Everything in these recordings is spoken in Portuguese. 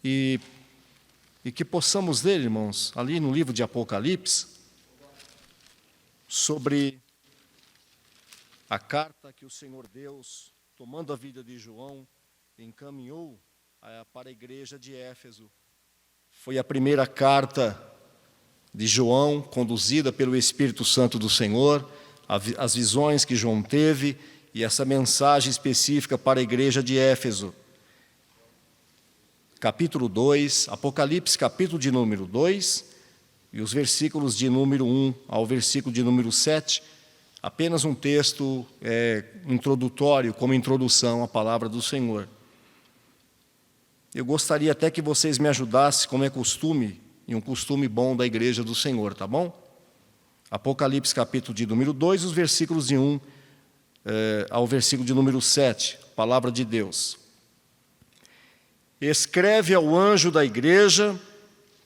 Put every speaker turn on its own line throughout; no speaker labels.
e que possamos ler, irmãos, ali no livro de Apocalipse, sobre a carta que o Senhor Deus, tomando a vida de João, encaminhou para a igreja de Éfeso. Foi a primeira carta de João, conduzida pelo Espírito Santo do Senhor, as visões que João teve e essa mensagem específica para a igreja de Éfeso. Capítulo 2, Apocalipse, capítulo de número 2, e os versículos de número 1 ao versículo de número 7, apenas um texto introdutório, como introdução à palavra do Senhor. Eu gostaria até que vocês me ajudassem, como é costume, e um costume bom da igreja do Senhor, tá bom? Apocalipse, capítulo de número 2, os versículos de 1 ao versículo de número 7, palavra de Deus. Escreve ao anjo da igreja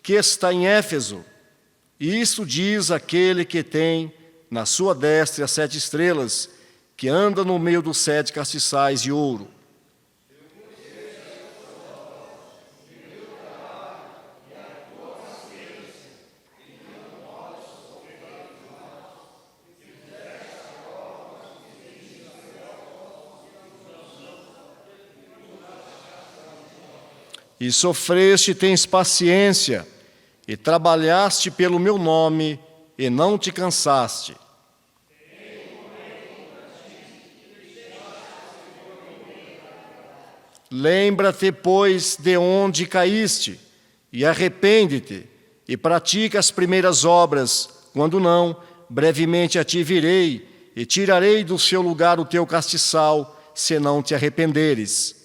que está em Éfeso, e isso diz aquele que tem na sua destra as 7 estrelas, que anda no meio dos 7 castiçais de ouro. E sofreste, tens paciência, e trabalhaste pelo meu nome, e não te cansaste. Lembra-te, pois, de onde caíste, e arrepende-te, e pratica as primeiras obras. Quando não, brevemente a ti virei, e tirarei do seu lugar o teu castiçal, se não te arrependeres.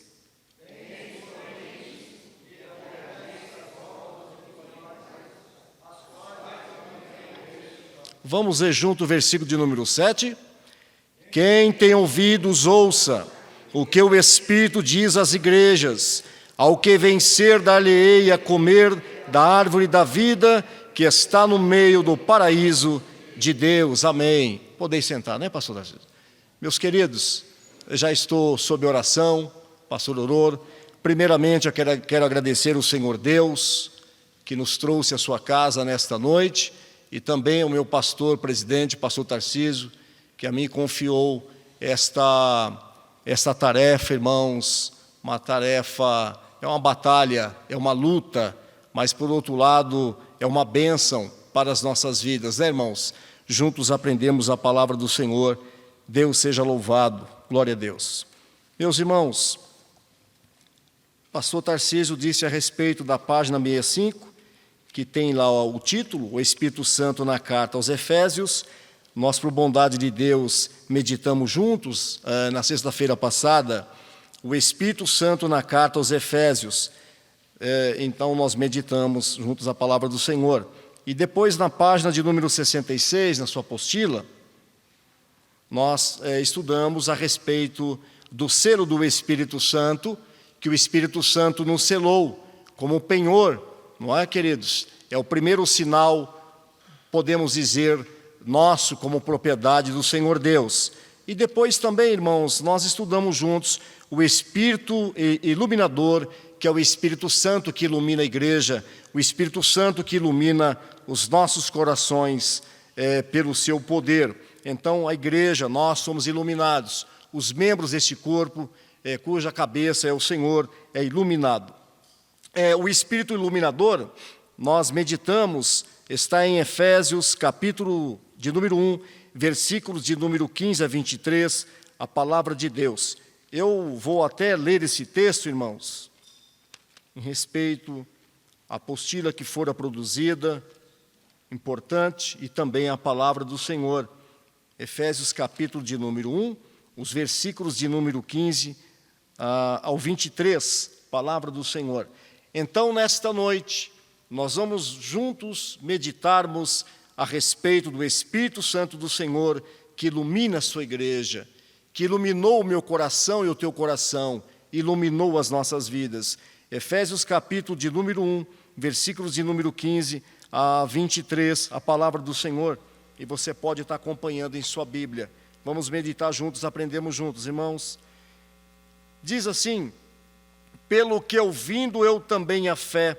Vamos ler junto o versículo de número 7. Quem tem ouvidos, ouça o que o Espírito diz às igrejas. Ao que vencer, dar-lhe-ei a comer da árvore da vida, que está no meio do paraíso de Deus. Amém. Podeis sentar, né, pastor Tarcísio? Meus queridos, eu já estou sob oração, pastor Oror. Primeiramente, eu quero agradecer ao Senhor Deus, que nos trouxe à sua casa nesta noite, e também ao meu pastor presidente, pastor Tarcísio, que a mim confiou esta tarefa, irmãos, uma tarefa, é uma batalha, é uma luta, mas por outro lado é uma bênção para as nossas vidas, né, irmãos? Juntos aprendemos a palavra do Senhor, Deus seja louvado, glória a Deus. Meus irmãos, pastor Tarcísio disse a respeito da página 65, que tem lá o título, o Espírito Santo na carta aos Efésios. Nós, por bondade de Deus, meditamos juntos, na sexta-feira passada, o Espírito Santo na carta aos Efésios. Então, nós meditamos juntos a palavra do Senhor. E depois, na página de número 66, na sua apostila, nós estudamos a respeito do selo do Espírito Santo, que o Espírito Santo nos selou como penhor. Não é, queridos? É o primeiro sinal, podemos dizer, nosso como propriedade do Senhor Deus. E depois também, irmãos, nós estudamos juntos o Espírito iluminador, que é o Espírito Santo que ilumina a igreja, o Espírito Santo que ilumina os nossos corações pelo seu poder. Então, a igreja, nós somos iluminados. Os membros deste corpo, cuja cabeça é o Senhor, é iluminado. O Espírito iluminador, nós meditamos, está em Efésios, capítulo de número 1, versículos de número 15 a 23, a palavra de Deus. Eu vou até ler esse texto, irmãos, em respeito à apostila que fora produzida, importante, e também a palavra do Senhor. Efésios, capítulo de número 1, os versículos de número 15 ao 23, palavra do Senhor. Então, nesta noite, nós vamos juntos meditarmos a respeito do Espírito Santo do Senhor, que ilumina a sua igreja, que iluminou o meu coração e o teu coração, iluminou as nossas vidas. Efésios, capítulo de número 1, versículos de número 15 a 23, a palavra do Senhor. E você pode estar acompanhando em sua Bíblia. Vamos meditar juntos, aprendemos juntos, irmãos. Diz assim: pelo que ouvindo eu também a fé,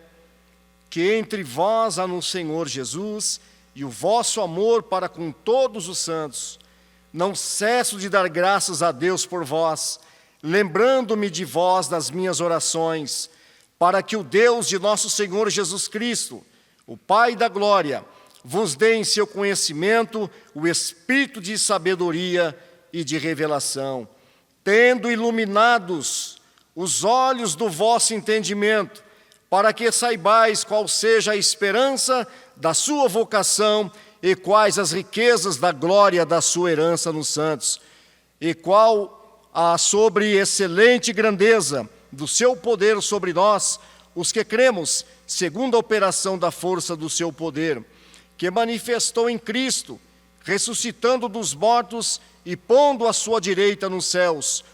que entre vós há no Senhor Jesus, e o vosso amor para com todos os santos. Não cesso de dar graças a Deus por vós, lembrando-me de vós nas minhas orações, para que o Deus de nosso Senhor Jesus Cristo, o Pai da glória, vos dê em seu conhecimento o espírito de sabedoria e de revelação, tendo iluminados os olhos do vosso entendimento, para que saibais qual seja a esperança da sua vocação e quais as riquezas da glória da sua herança nos santos, e qual a sobre excelente grandeza do seu poder sobre nós, os que cremos, segundo a operação da força do seu poder, que manifestou em Cristo, ressuscitando dos mortos e pondo à sua direita nos céus,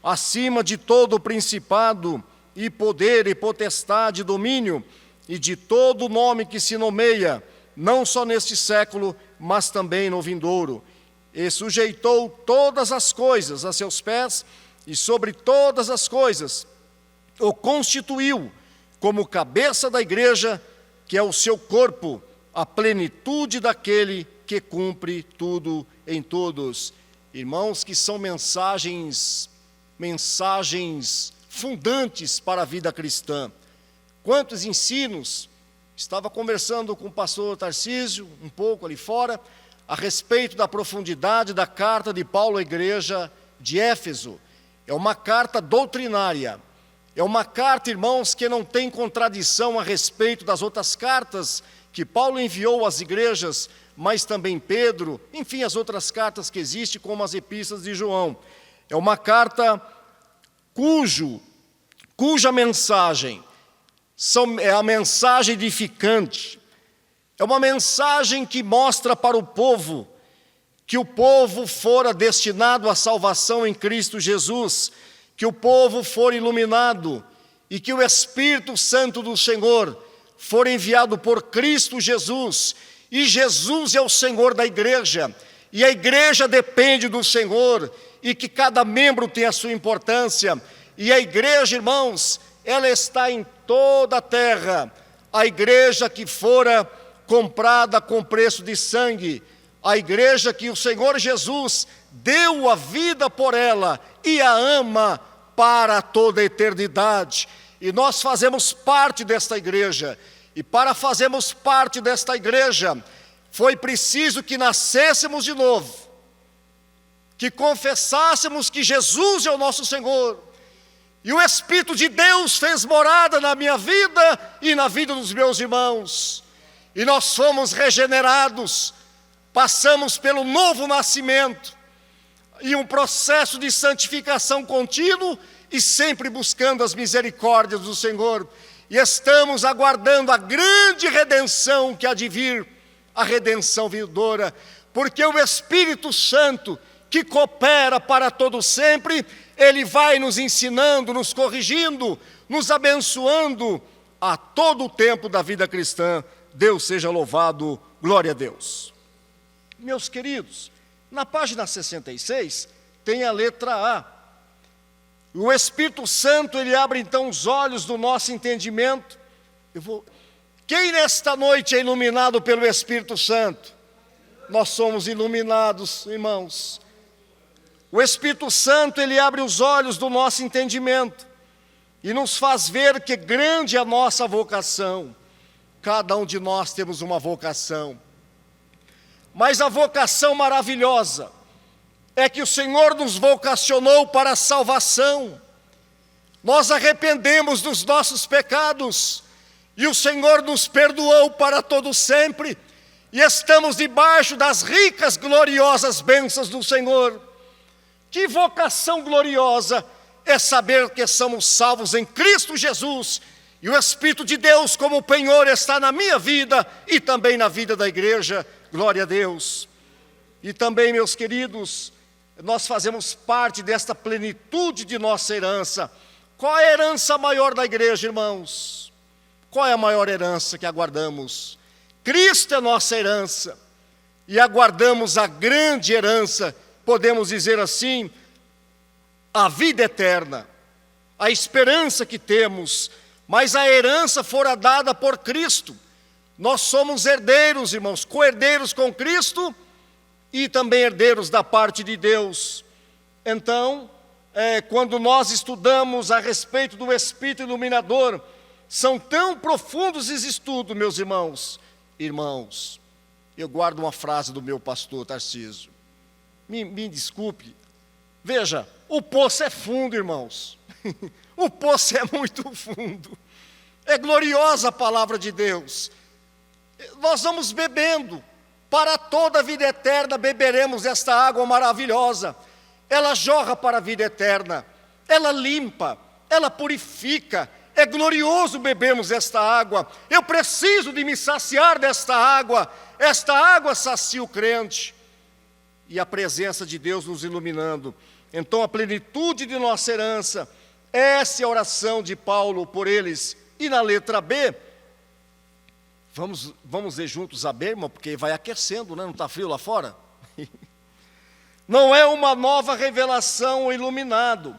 acima de todo o principado e poder e potestade e domínio, e de todo nome que se nomeia, não só neste século, mas também no vindouro. E sujeitou todas as coisas a seus pés, e sobre todas as coisas o constituiu como cabeça da igreja, que é o seu corpo, a plenitude daquele que cumpre tudo em todos. Irmãos, que são mensagens fundantes para a vida cristã. Quantos ensinos! Estava conversando com o pastor Tarcísio, um pouco ali fora, a respeito da profundidade da carta de Paulo à igreja de Éfeso. É uma carta doutrinária. É uma carta, irmãos, que não tem contradição a respeito das outras cartas que Paulo enviou às igrejas, mas também Pedro, enfim, as outras cartas que existem, como as epístolas de João. É uma carta cuja mensagem é a mensagem edificante. É uma mensagem que mostra para o povo que o povo fora destinado à salvação em Cristo Jesus, que o povo for iluminado e que o Espírito Santo do Senhor for enviado por Cristo Jesus, e Jesus é o Senhor da igreja, e a igreja depende do Senhor, e que cada membro tem a sua importância, e a igreja, irmãos, ela está em toda a terra, a igreja que fora comprada com preço de sangue, a igreja que o Senhor Jesus deu a vida por ela e a ama para toda a eternidade. E nós fazemos parte desta igreja, e para fazermos parte desta igreja, foi preciso que nascêssemos de novo, que confessássemos que Jesus é o nosso Senhor, e o Espírito de Deus fez morada na minha vida e na vida dos meus irmãos, e nós fomos regenerados, passamos pelo novo nascimento, e um processo de santificação contínuo, e sempre buscando as misericórdias do Senhor, e estamos aguardando a grande redenção que há de vir, a redenção vindoura, porque o Espírito Santo, que coopera para todo sempre, ele vai nos ensinando, nos corrigindo, nos abençoando a todo o tempo da vida cristã. Deus seja louvado, glória a Deus. Meus queridos, na página 66 tem a letra A. O Espírito Santo, ele abre então os olhos do nosso entendimento. Quem nesta noite é iluminado pelo Espírito Santo? Nós somos iluminados, irmãos. O Espírito Santo, ele abre os olhos do nosso entendimento e nos faz ver que grande é a nossa vocação. Cada um de nós temos uma vocação, mas a vocação maravilhosa é que o Senhor nos vocacionou para a salvação. Nós arrependemos dos nossos pecados e o Senhor nos perdoou para todo sempre, e estamos debaixo das ricas, gloriosas bênçãos do Senhor. Que vocação gloriosa é saber que somos salvos em Cristo Jesus, e o Espírito de Deus como penhor está na minha vida e também na vida da igreja. Glória a Deus. E também, meus queridos, nós fazemos parte desta plenitude de nossa herança. Qual é a herança maior da igreja, irmãos? Qual é a maior herança que aguardamos? Cristo é nossa herança, e aguardamos a grande herança, podemos dizer assim, a vida eterna. a esperança que temos, mas a herança fora dada por Cristo. Nós somos herdeiros, irmãos, co-herdeiros com Cristo e também herdeiros da parte de Deus. Então, quando nós estudamos a respeito do Espírito Iluminador, são tão profundos esses estudos, meus irmãos. Irmãos, eu guardo uma frase do meu pastor Tarcísio. Me desculpe. Veja, o poço é fundo, irmãos. O poço é muito fundo. É gloriosa a palavra de Deus. Nós vamos bebendo. Para toda a vida eterna beberemos esta água maravilhosa. Ela jorra para a vida eterna. Ela limpa, ela purifica. É glorioso bebermos esta água. Eu preciso de me saciar desta água. Esta água sacia o crente. E a presença de Deus nos iluminando. Então a plenitude de nossa herança. Essa é a oração de Paulo por eles. E na letra B, vamos ler juntos a B, irmão, porque vai aquecendo, né? Não está frio lá fora? Não é uma nova revelação iluminado,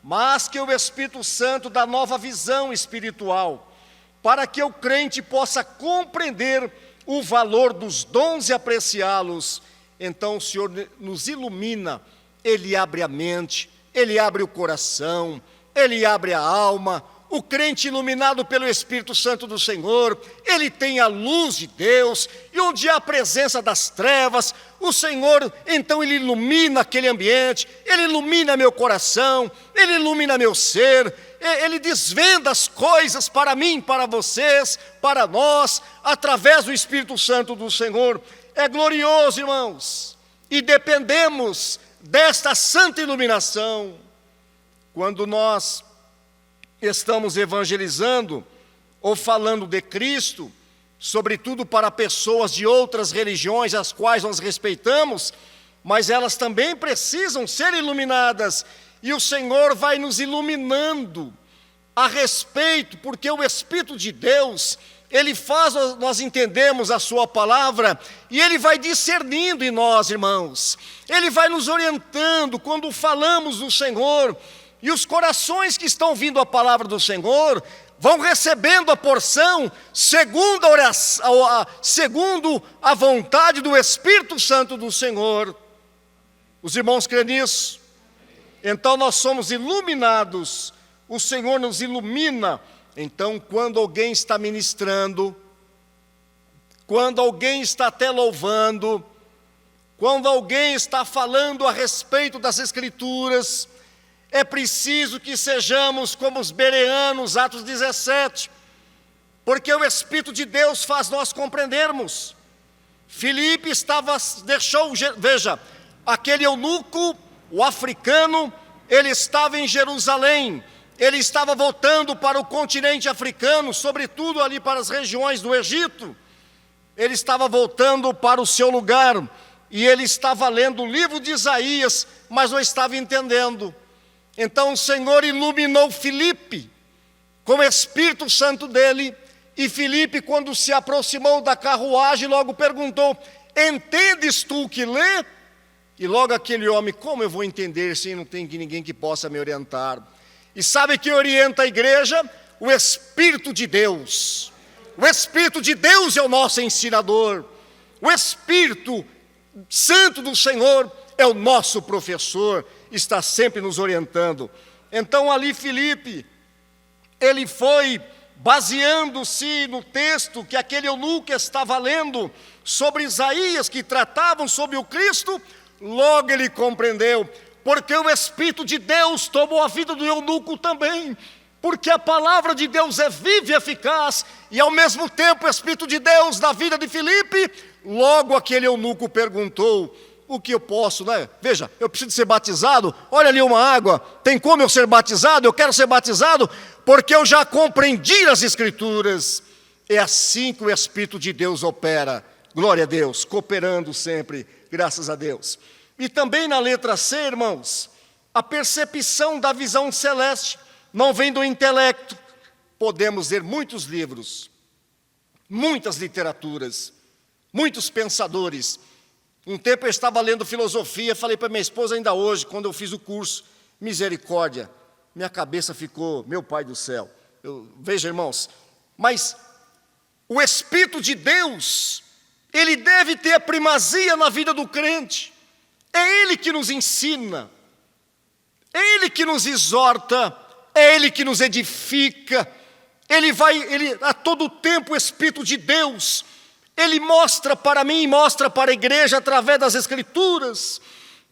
mas que o Espírito Santo dá nova visão espiritual, para que o crente possa compreender o valor dos dons e apreciá-los. Então o Senhor nos ilumina, Ele abre a mente, Ele abre o coração, Ele abre a alma. O crente iluminado pelo Espírito Santo do Senhor, ele tem a luz de Deus, e onde há a presença das trevas, o Senhor, então ele ilumina aquele ambiente, ele ilumina meu coração, ele ilumina meu ser, ele desvenda as coisas para mim, para vocês, para nós, através do Espírito Santo do Senhor. É glorioso, irmãos, e dependemos desta santa iluminação. Quando nós estamos evangelizando ou falando de Cristo, sobretudo para pessoas de outras religiões, as quais nós respeitamos, mas elas também precisam ser iluminadas, e o Senhor vai nos iluminando a respeito, porque o Espírito de Deus, Ele faz nós entendermos a sua palavra, e Ele vai discernindo em nós, irmãos, Ele vai nos orientando quando falamos do Senhor. E os corações que estão ouvindo a palavra do Senhor vão recebendo a porção segundo a oração, segundo a vontade do Espírito Santo do Senhor. Os irmãos creem nisso? Então nós somos iluminados, o Senhor nos ilumina. Então quando alguém está ministrando, quando alguém está até louvando, quando alguém está falando a respeito das Escrituras, é preciso que sejamos como os bereanos, Atos 17, porque o Espírito de Deus faz nós compreendermos. Filipe veja, aquele eunuco, o africano, ele estava em Jerusalém, ele estava voltando para o continente africano, sobretudo ali para as regiões do Egito, ele estava voltando para o seu lugar, e ele estava lendo o livro de Isaías, mas não estava entendendo. Então o Senhor iluminou Filipe com o Espírito Santo dele, e Filipe, quando se aproximou da carruagem, logo perguntou: entendes tu o que lê? E logo aquele homem: como eu vou entender se não tem ninguém que possa me orientar? E sabe quem orienta a igreja? O Espírito de Deus. O Espírito de Deus é o nosso ensinador. O Espírito Santo do Senhor é o nosso professor, está sempre nos orientando. Então ali Filipe, ele foi baseando-se no texto que aquele eunuco estava lendo sobre Isaías, que tratavam sobre o Cristo. Logo ele compreendeu, porque o Espírito de Deus tomou a vida do eunuco também, porque a palavra de Deus é viva e eficaz, e ao mesmo tempo o Espírito de Deus na vida de Filipe. Logo aquele eunuco perguntou: o que eu posso, né? Veja, eu preciso ser batizado, olha ali uma água, tem como eu ser batizado? Eu quero ser batizado, porque eu já compreendi as Escrituras. É assim que o Espírito de Deus opera, glória a Deus, cooperando sempre, graças a Deus. E também na letra C, irmãos, a percepção da visão celeste não vem do intelecto. Podemos ler muitos livros, muitas literaturas, muitos pensadores. Um tempo eu estava lendo filosofia, falei para minha esposa ainda hoje, quando eu fiz o curso: misericórdia, minha cabeça ficou, meu Pai do céu. Veja, irmãos, mas o Espírito de Deus, ele deve ter a primazia na vida do crente. É Ele que nos ensina, é Ele que nos exorta, é Ele que nos edifica. A todo tempo o Espírito de Deus, Ele mostra para mim, mostra para a igreja através das Escrituras,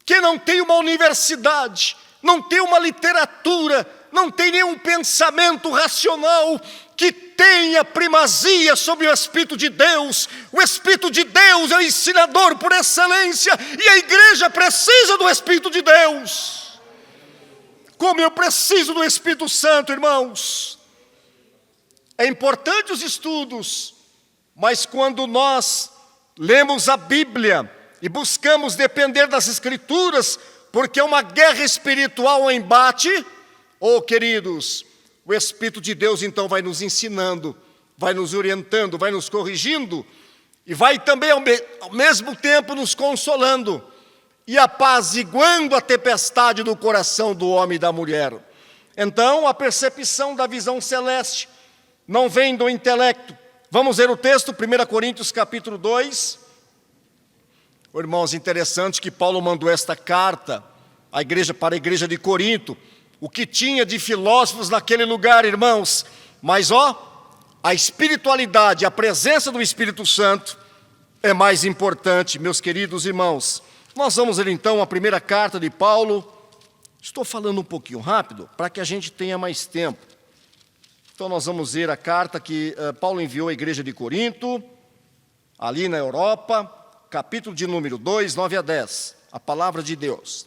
que não tem uma universidade, não tem uma literatura, não tem nenhum pensamento racional que tenha primazia sobre o Espírito de Deus. O Espírito de Deus é o ensinador por excelência, e a igreja precisa do Espírito de Deus. Como eu preciso do Espírito Santo, irmãos. É importante os estudos, mas quando nós lemos a Bíblia e buscamos depender das Escrituras, porque é uma guerra espiritual ao embate, queridos, o Espírito de Deus então vai nos ensinando, vai nos orientando, vai nos corrigindo, e vai também ao mesmo tempo nos consolando, e apaziguando a tempestade do coração do homem e da mulher. Então, a percepção da visão celeste não vem do intelecto. Vamos ver o texto, 1 Coríntios capítulo 2. Irmãos, interessante que Paulo mandou esta carta para a igreja de Corinto. O que tinha de filósofos naquele lugar, irmãos, mas a espiritualidade, a presença do Espírito Santo é mais importante, meus queridos irmãos. Nós vamos ler então a primeira carta de Paulo. Estou falando um pouquinho rápido, para que a gente tenha mais tempo. Então nós vamos ver a carta que Paulo enviou à igreja de Corinto, ali na Europa, capítulo de número 2, 9 a 10, a palavra de Deus.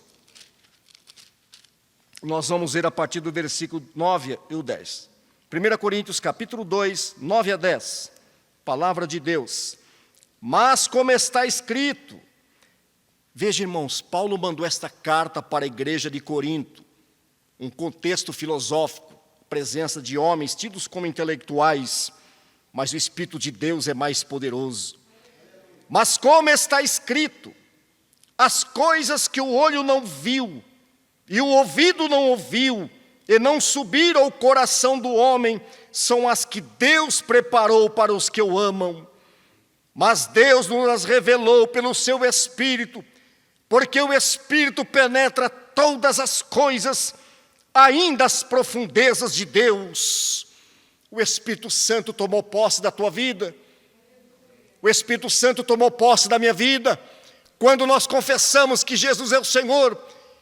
Nós vamos ver a partir do versículo 9 e o 10. 1 Coríntios capítulo 2, 9 a 10, palavra de Deus. Mas como está escrito, veja, irmãos, Paulo mandou esta carta para a igreja de Corinto, um contexto filosófico, presença de homens tidos como intelectuais, mas o Espírito de Deus é mais poderoso. Mas como está escrito, as coisas que o olho não viu, e o ouvido não ouviu, e não subiram ao coração do homem, são as que Deus preparou para os que o amam. Mas Deus nos as revelou pelo seu Espírito, porque o Espírito penetra todas as coisas, ainda as profundezas de Deus. O Espírito Santo tomou posse da tua vida. O Espírito Santo tomou posse da minha vida. Quando nós confessamos que Jesus é o Senhor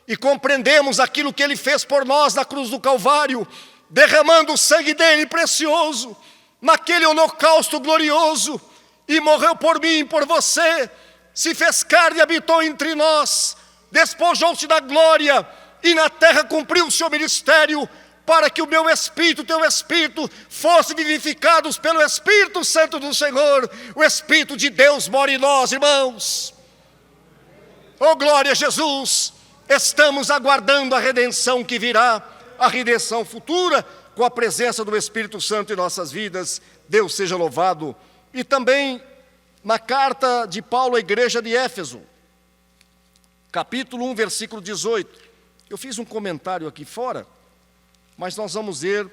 e compreendemos aquilo que Ele fez por nós na cruz do Calvário, derramando o sangue dele precioso, naquele holocausto glorioso, e morreu por mim e por você, se fez carne e habitou entre nós, despojou-se da glória, e na terra cumpriu o seu ministério, para que o meu espírito, o teu espírito, fosse vivificados pelo Espírito Santo do Senhor. O Espírito de Deus mora em nós, irmãos. Glória a Jesus! Estamos aguardando a redenção que virá, a redenção futura, com a presença do Espírito Santo em nossas vidas. Deus seja louvado. E também na carta de Paulo à igreja de Éfeso, capítulo 1, versículo 18. Eu fiz um comentário aqui fora, mas nós vamos ver,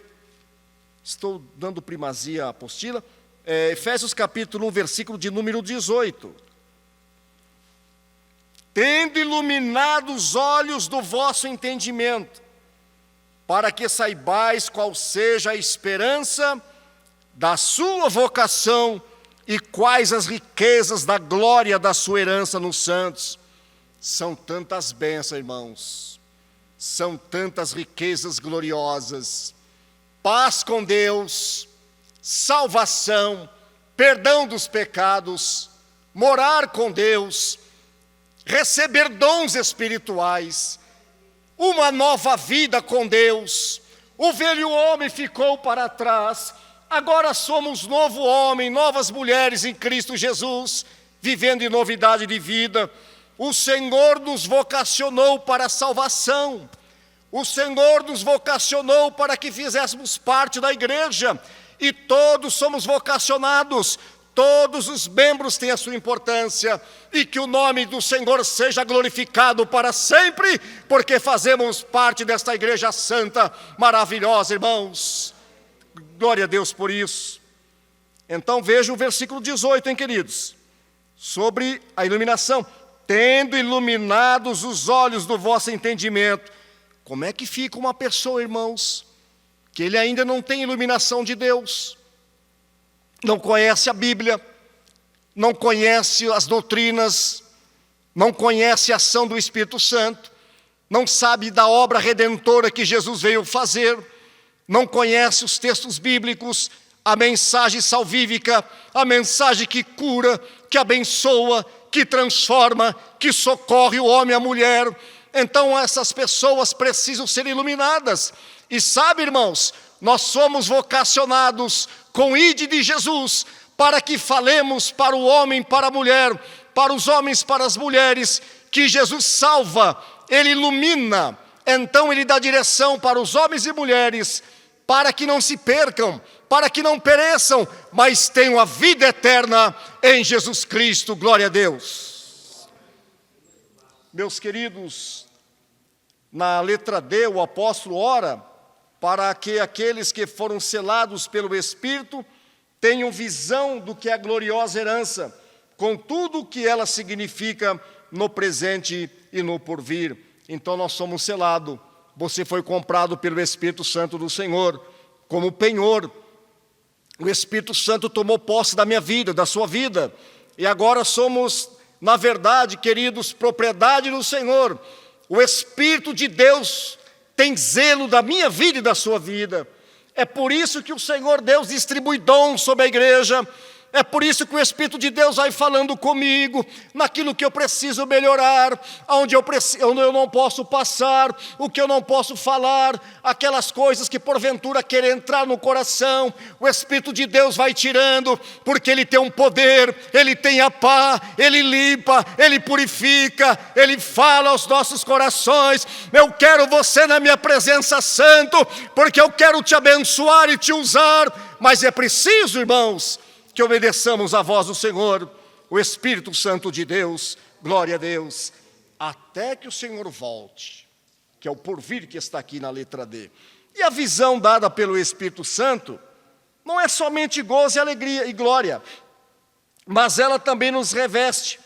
estou dando primazia à apostila, Efésios capítulo 1, versículo de número 18. Tendo iluminado os olhos do vosso entendimento, para que saibais qual seja a esperança da sua vocação e quais as riquezas da glória da sua herança nos santos. São tantas bênçãos, irmãos. São tantas riquezas gloriosas, paz com Deus, salvação, perdão dos pecados, morar com Deus, receber dons espirituais, uma nova vida com Deus. O velho homem ficou para trás, agora somos novo homem, novas mulheres em Cristo Jesus, vivendo em novidade de vida. O Senhor nos vocacionou para a salvação. O Senhor nos vocacionou para que fizéssemos parte da igreja. E todos somos vocacionados. todos os membros têm a sua importância, e que o nome do Senhor seja glorificado para sempre, porque fazemos parte desta igreja santa, maravilhosa, irmãos. Glória a Deus por isso. Então veja o versículo 18, hein, queridos, sobre a iluminação. Tendo iluminados os olhos do vosso entendimento. Como é que fica uma pessoa, irmãos, que ele ainda não tem iluminação de Deus, não conhece a Bíblia, não conhece as doutrinas, não conhece a ação do Espírito Santo, não sabe da obra redentora que Jesus veio fazer, não conhece os textos bíblicos, a mensagem salvífica, a mensagem que cura, que abençoa, que transforma, que socorre o homem e a mulher. Então essas pessoas precisam ser iluminadas. E sabe, irmãos, nós somos vocacionados com o ID de Jesus, para que falemos para o homem, para a mulher, para os homens, para as mulheres, que Jesus salva, Ele ilumina, então Ele dá direção para os homens e mulheres, para que não se percam, para que não pereçam, mas tenham a vida eterna em Jesus Cristo. Glória a Deus. Meus queridos, na letra D, o apóstolo ora para que aqueles que foram selados pelo Espírito tenham visão do que é a gloriosa herança, com tudo o que ela significa no presente e no porvir. Então nós somos selados. Você foi comprado pelo Espírito Santo do Senhor, como penhor. O Espírito Santo tomou posse da minha vida, da sua vida, e agora somos, na verdade, queridos, propriedade do Senhor. O Espírito de Deus tem zelo da minha vida e da sua vida. É por isso que o Senhor Deus distribui dons sobre a igreja. É por isso que o Espírito de Deus vai falando comigo, naquilo que eu preciso melhorar, onde eu não posso passar, o que eu não posso falar, aquelas coisas que porventura querem entrar no coração, o Espírito de Deus vai tirando, porque Ele tem um poder, Ele tem a pá, Ele limpa, Ele purifica, Ele fala aos nossos corações. Eu quero você na minha presença, Santo, porque eu quero te abençoar e te usar, mas é preciso, irmãos, que obedeçamos à voz do Senhor, o Espírito Santo de Deus, glória a Deus, até que o Senhor volte, que é o porvir que está aqui na letra D. E a visão dada pelo Espírito Santo não é somente gozo e alegria e glória, mas ela também nos reveste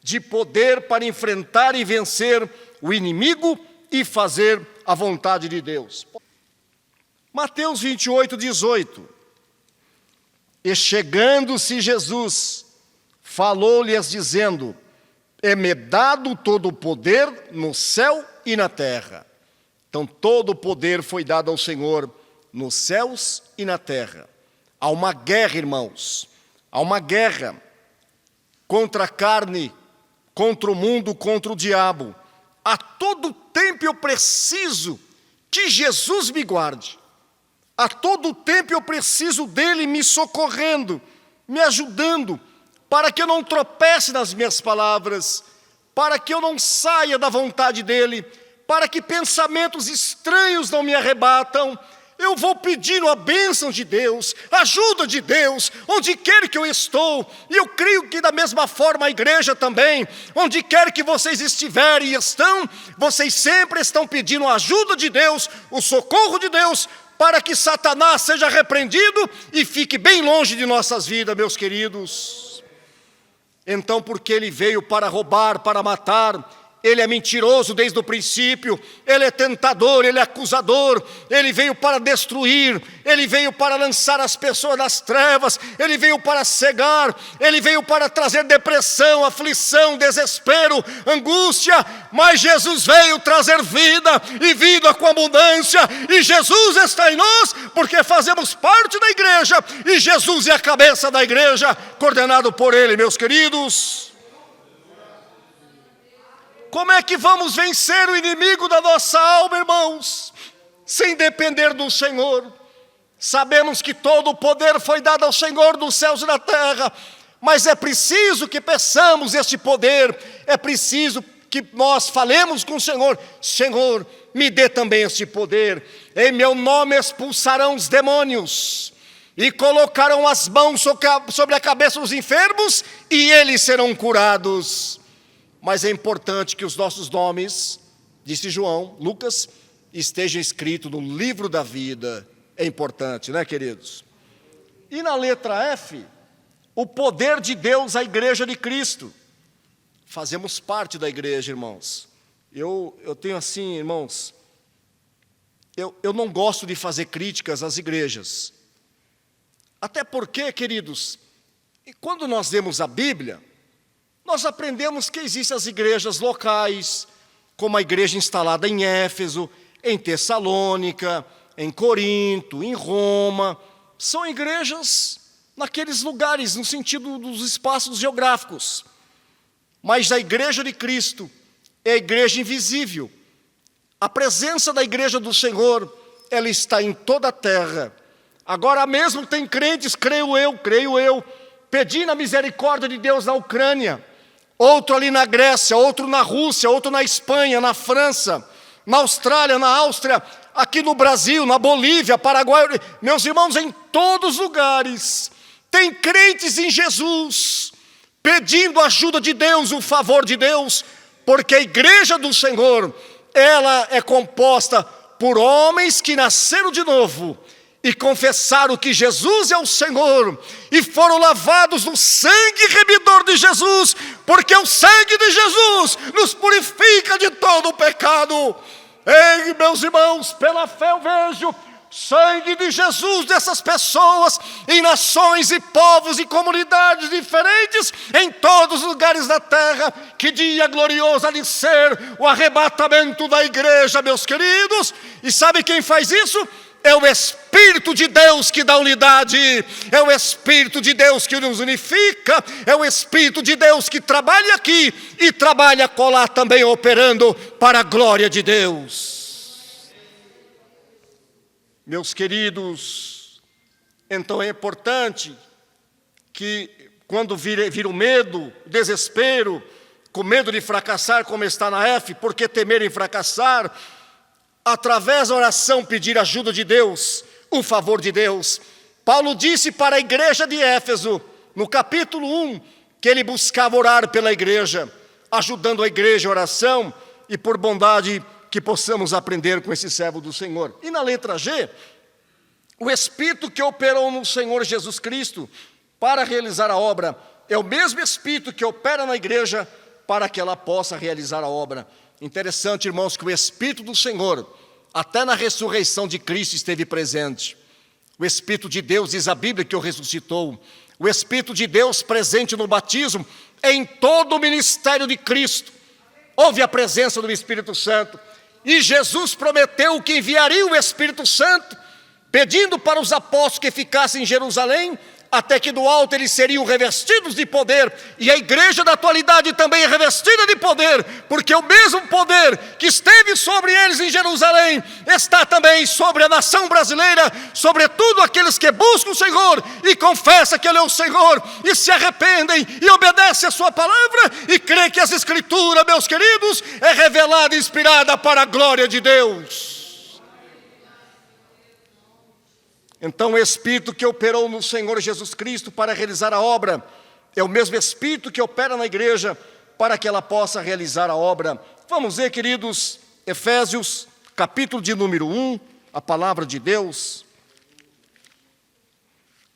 de poder para enfrentar e vencer o inimigo e fazer a vontade de Deus. Mateus 28, 18. E chegando-se Jesus, falou-lhes dizendo: é-me dado todo o poder no céu e na terra. Então todo o poder foi dado ao Senhor nos céus e na terra. Há uma guerra, irmãos, há uma guerra contra a carne, contra o mundo, contra o diabo. A todo tempo eu preciso que Jesus me guarde. A todo tempo eu preciso dele me socorrendo, me ajudando, para que eu não tropece nas minhas palavras, para que eu não saia da vontade dele, para que pensamentos estranhos não me arrebatam. Eu vou pedindo a bênção de Deus, a ajuda de Deus, onde quer que eu estou. E eu creio que da mesma forma a igreja também, onde quer que vocês estiverem e estão, vocês sempre estão pedindo a ajuda de Deus, o socorro de Deus, para que Satanás seja repreendido e fique bem longe de nossas vidas, meus queridos. Então, porque ele veio para roubar, para matar, ele é mentiroso desde o princípio, ele é tentador, ele é acusador, ele veio para destruir, ele veio para lançar as pessoas nas trevas, ele veio para cegar, ele veio para trazer depressão, aflição, desespero, angústia, mas Jesus veio trazer vida, e vida com abundância, e Jesus está em nós, porque fazemos parte da igreja, e Jesus é a cabeça da igreja, coordenado por ele, meus queridos. Como é que vamos vencer o inimigo da nossa alma, irmãos? Sem depender do Senhor. Sabemos que todo o poder foi dado ao Senhor dos céus e da terra, mas é preciso que peçamos este poder, é preciso que nós falemos com o Senhor: Senhor, me dê também este poder, em meu nome expulsarão os demônios, e colocarão as mãos sobre a cabeça dos enfermos, e eles serão curados. Mas é importante que os nossos nomes, disse João, Lucas, estejam escritos no livro da vida. É importante, né, queridos? E na letra F, o poder de Deus à igreja de Cristo. Fazemos parte da igreja, irmãos. Eu tenho assim, irmãos, eu não gosto de fazer críticas às igrejas. Até porque, queridos, quando nós lemos a Bíblia, nós aprendemos que existem as igrejas locais, como a igreja instalada em Éfeso, em Tessalônica, em Corinto, em Roma. São igrejas naqueles lugares, no sentido dos espaços geográficos. Mas a igreja de Cristo é a igreja invisível. A presença da igreja do Senhor, ela está em toda a terra. Agora mesmo tem crentes, creio eu, pedindo a misericórdia de Deus na Ucrânia, outro ali na Grécia, outro na Rússia, outro na Espanha, na França, na Austrália, na Áustria, aqui no Brasil, na Bolívia, Paraguai. Meus irmãos, em todos os lugares, tem crentes em Jesus, pedindo a ajuda de Deus, o favor de Deus, porque a igreja do Senhor, ela é composta por homens que nasceram de novo e confessaram que Jesus é o Senhor e foram lavados no sangue remidor de Jesus, porque o sangue de Jesus nos purifica de todo o pecado. Ei, meus irmãos, pela fé eu vejo sangue de Jesus dessas pessoas em nações e povos e comunidades diferentes em todos os lugares da terra. Que dia glorioso há de ser o arrebatamento da igreja, meus queridos. E sabe quem faz isso? É o Espírito de Deus que dá unidade, é o Espírito de Deus que nos unifica, é o Espírito de Deus que trabalha aqui e trabalha colar também, operando para a glória de Deus. Meus queridos, então é importante que quando vir o medo, o desespero, com medo de fracassar, como está na F, porque temer em fracassar, através da oração pedir ajuda de Deus, o favor de Deus. Paulo disse para a igreja de Éfeso, no capítulo 1, que ele buscava orar pela igreja, ajudando a igreja em oração, e por bondade que possamos aprender com esse servo do Senhor. E na letra G, o Espírito que operou no Senhor Jesus Cristo para realizar a obra, é o mesmo Espírito que opera na igreja para que ela possa realizar a obra. Interessante, irmãos, que o Espírito do Senhor, até na ressurreição de Cristo, esteve presente. O Espírito de Deus, diz a Bíblia, que o ressuscitou. O Espírito de Deus presente no batismo, em todo o ministério de Cristo. Houve a presença do Espírito Santo. E Jesus prometeu que enviaria o Espírito Santo, pedindo para os apóstolos que ficassem em Jerusalém, até que do alto eles seriam revestidos de poder. E a igreja da atualidade também é revestida de poder, porque o mesmo poder que esteve sobre eles em Jerusalém, está também sobre a nação brasileira, sobretudo aqueles que buscam o Senhor, e confessam que Ele é o Senhor, e se arrependem, e obedecem a sua palavra, e creem que as Escrituras, meus queridos, é revelada e inspirada para a glória de Deus. Então o Espírito que operou no Senhor Jesus Cristo para realizar a obra, é o mesmo Espírito que opera na igreja para que ela possa realizar a obra. Vamos ver, queridos, Efésios, capítulo de número 1, a palavra de Deus.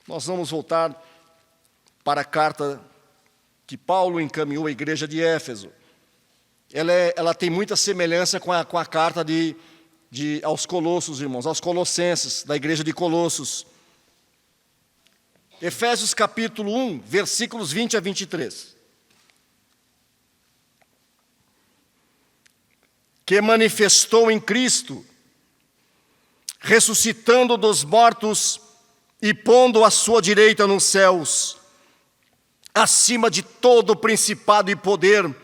Nós vamos voltar para a carta que Paulo encaminhou à igreja de Éfeso. Ela tem muita semelhança com a carta aos Colossos, irmãos, aos Colossenses, da igreja de Colossos. Efésios capítulo 1, versículos 20 a 23. Que manifestou em Cristo, ressuscitando dos mortos e pondo à sua direita nos céus, acima de todo principado e poder,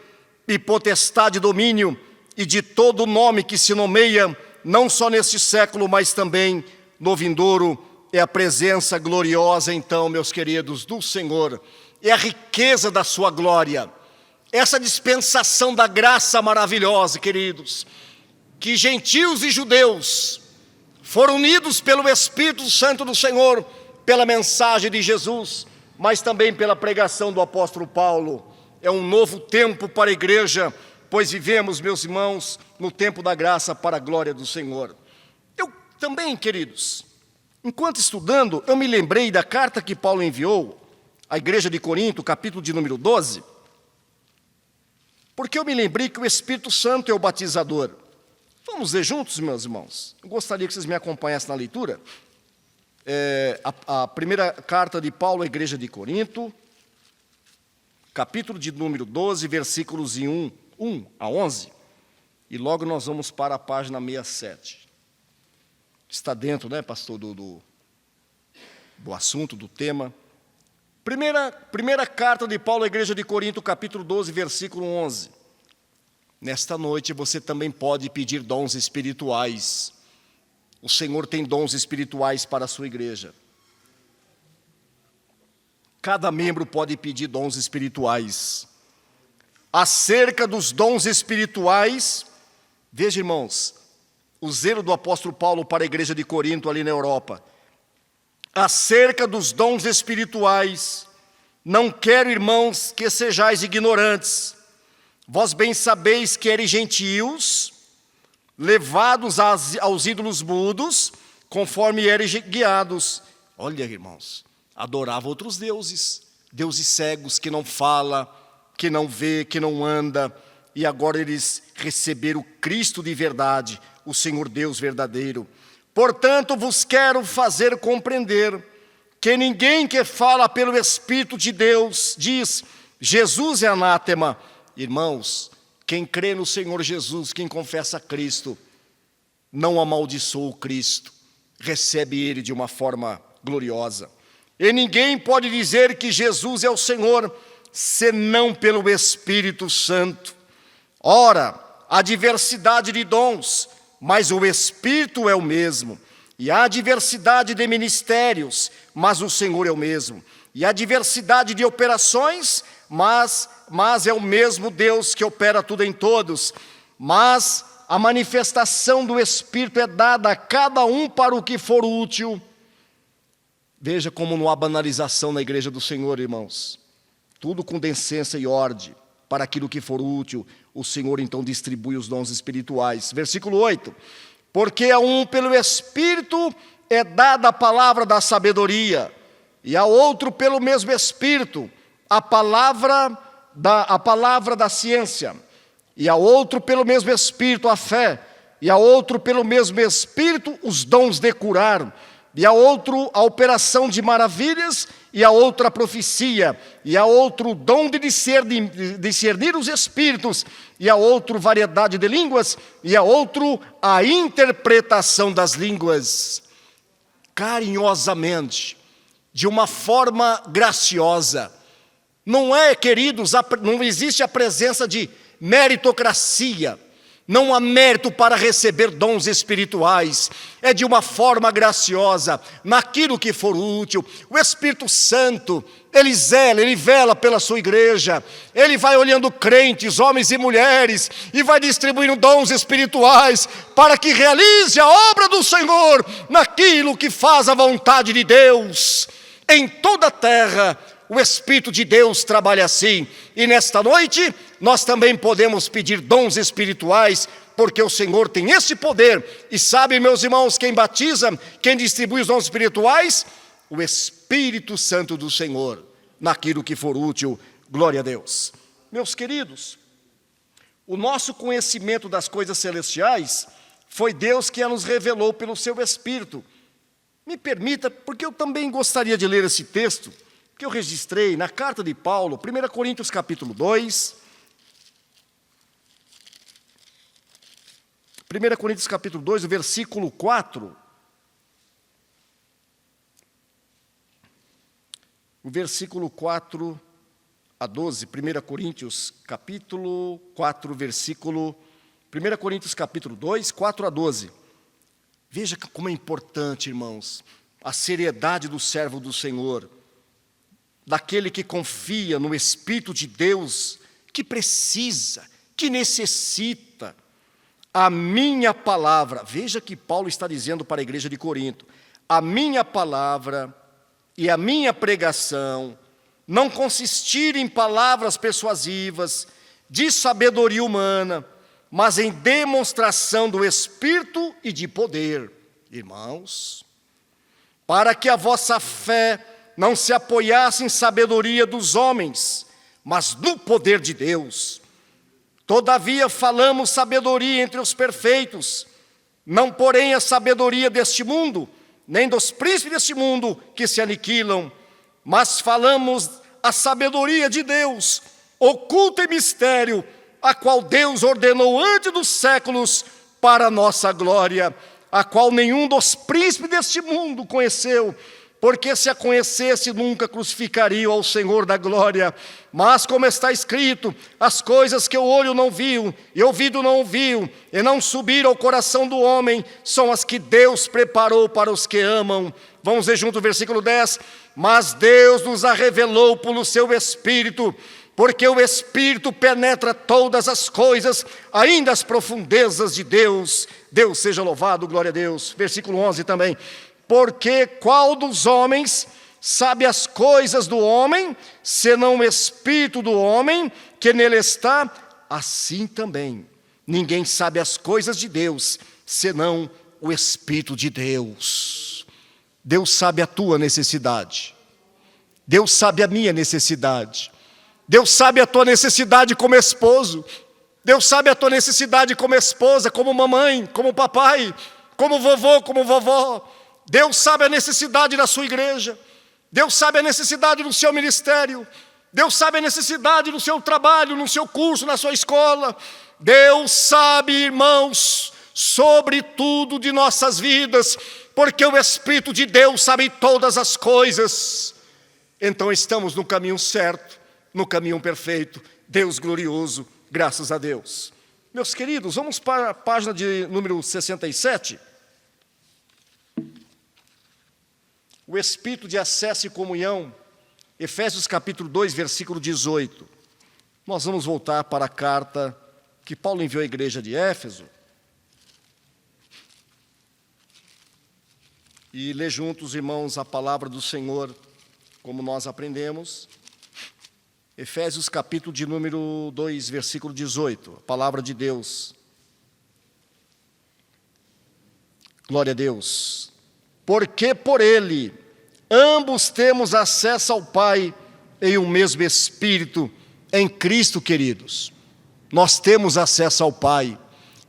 e potestade e domínio, e de todo nome que se nomeia, não só neste século, mas também no vindouro. É a presença gloriosa, então, meus queridos, do Senhor. É a riqueza da sua glória. Essa dispensação da graça maravilhosa, queridos, que gentios e judeus foram unidos pelo Espírito Santo do Senhor pela mensagem de Jesus, mas também pela pregação do apóstolo Paulo. É um novo tempo para a igreja, pois vivemos, meus irmãos, no tempo da graça para a glória do Senhor. Eu também, queridos, enquanto estudando, eu me lembrei da carta que Paulo enviou à igreja de Corinto, capítulo de número 12, porque eu me lembrei que o Espírito Santo é o batizador. Vamos ler juntos, meus irmãos? Eu gostaria que vocês me acompanhassem na leitura. A primeira carta de Paulo à igreja de Corinto, capítulo de número 12, versículos 1 a 11. E logo nós vamos para a página 67. Está dentro, né, pastor, do assunto, do tema. Primeira carta de Paulo à igreja de Corinto, capítulo 12, versículo 11. Nesta noite você também pode pedir dons espirituais. O Senhor tem dons espirituais para a sua igreja. Cada membro pode pedir dons espirituais. Acerca dos dons espirituais, veja, irmãos, o zelo do apóstolo Paulo para a igreja de Corinto ali na Europa. Acerca dos dons espirituais, não quero, irmãos, que sejais ignorantes. Vós bem sabeis que eres gentios, levados aos ídolos mudos, conforme eres guiados. Olha, irmãos, adorava outros deuses, deuses cegos que não fala, que não vê, que não anda, e agora eles receberam o Cristo de verdade, o Senhor Deus verdadeiro. Portanto, vos quero fazer compreender que ninguém que fala pelo Espírito de Deus diz, Jesus é anátema. Irmãos, quem crê no Senhor Jesus, quem confessa Cristo, não amaldiçoa o Cristo, recebe Ele de uma forma gloriosa. E ninguém pode dizer que Jesus é o Senhor, senão pelo Espírito Santo. Ora, há diversidade de dons, mas o Espírito é o mesmo. E há diversidade de ministérios, mas o Senhor é o mesmo. E há diversidade de operações, mas é o mesmo Deus que opera tudo em todos. Mas a manifestação do Espírito é dada a cada um para o que for útil. Veja como não há banalização na igreja do Senhor, irmãos. Tudo com decência e ordem, para aquilo que for útil. O Senhor então distribui os dons espirituais. Versículo 8. Porque a um pelo Espírito é dada a palavra da sabedoria, e a outro pelo mesmo Espírito a palavra da ciência, e a outro pelo mesmo Espírito a fé, e a outro pelo mesmo Espírito os dons de curar, e a outro a operação de maravilhas, e a outra a profecia, e a outro o dom de discernir os espíritos, e a outro variedade de línguas, e a outro a interpretação das línguas. Carinhosamente, de uma forma graciosa. Não é, queridos, não existe a presença de meritocracia. Não há mérito para receber dons espirituais. É de uma forma graciosa, naquilo que for útil. O Espírito Santo, ele vela pela sua igreja. Ele vai olhando crentes, homens e mulheres, e vai distribuindo dons espirituais para que realize a obra do Senhor naquilo que faz a vontade de Deus. Em toda a terra, o Espírito de Deus trabalha assim. E nesta noite, nós também podemos pedir dons espirituais, porque o Senhor tem esse poder. E sabe, meus irmãos, quem batiza, quem distribui os dons espirituais? O Espírito Santo do Senhor, naquilo que for útil. Glória a Deus. Meus queridos, o nosso conhecimento das coisas celestiais foi Deus que nos revelou pelo seu Espírito. Me permita, porque eu também gostaria de ler esse texto, que eu registrei na carta de Paulo, 1 Coríntios capítulo 2. 1 Coríntios capítulo 2, o versículo 4. O versículo 4 a 12. 1 Coríntios capítulo 4, versículo... 1 Coríntios capítulo 2, 4 a 12. Veja como é importante, irmãos, a seriedade do servo do Senhor, daquele que confia no Espírito de Deus, que precisa, que necessita. A minha palavra, veja que Paulo está dizendo para a igreja de Corinto, a minha palavra e a minha pregação não consistir em palavras persuasivas, de sabedoria humana, mas em demonstração do Espírito e de poder. Irmãos, para que a vossa fé não se apoiasse em sabedoria dos homens, mas no poder de Deus. Todavia falamos sabedoria entre os perfeitos, não porém a sabedoria deste mundo, nem dos príncipes deste mundo que se aniquilam, mas falamos a sabedoria de Deus, oculta em mistério, a qual Deus ordenou antes dos séculos para a nossa glória, a qual nenhum dos príncipes deste mundo conheceu, porque se a conhecesse nunca crucificaria ao Senhor da glória. Mas como está escrito, as coisas que o olho não viu, e o ouvido não ouviu, e não subiram ao coração do homem, são as que Deus preparou para os que amam. Vamos ver junto o versículo 10. Mas Deus nos a revelou pelo seu Espírito, porque o Espírito penetra todas as coisas, ainda as profundezas de Deus. Deus seja louvado, glória a Deus. Versículo 11 também. Porque qual dos homens sabe as coisas do homem, senão o Espírito do homem que nele está? Assim também, ninguém sabe as coisas de Deus, senão o Espírito de Deus. Deus sabe a tua necessidade. Deus sabe a minha necessidade. Deus sabe a tua necessidade como esposo. Deus sabe a tua necessidade como esposa, como mamãe, como papai, como vovô, como vovó. Deus sabe a necessidade da sua igreja. Deus sabe a necessidade do seu ministério. Deus sabe a necessidade do seu trabalho, no seu curso, na sua escola. Deus sabe, irmãos, sobre tudo de nossas vidas, porque o Espírito de Deus sabe todas as coisas. Então estamos no caminho certo, no caminho perfeito. Deus glorioso, graças a Deus. Meus queridos, vamos para a página de número 67. O Espírito de acesso e comunhão, Efésios capítulo 2, versículo 18. Nós vamos voltar para a carta que Paulo enviou à igreja de Éfeso e ler juntos, irmãos, a palavra do Senhor, como nós aprendemos. Efésios capítulo de número 2, versículo 18, a palavra de Deus. Glória a Deus. Porque por ele ambos temos acesso ao Pai em um mesmo Espírito, em Cristo, queridos. Nós temos acesso ao Pai,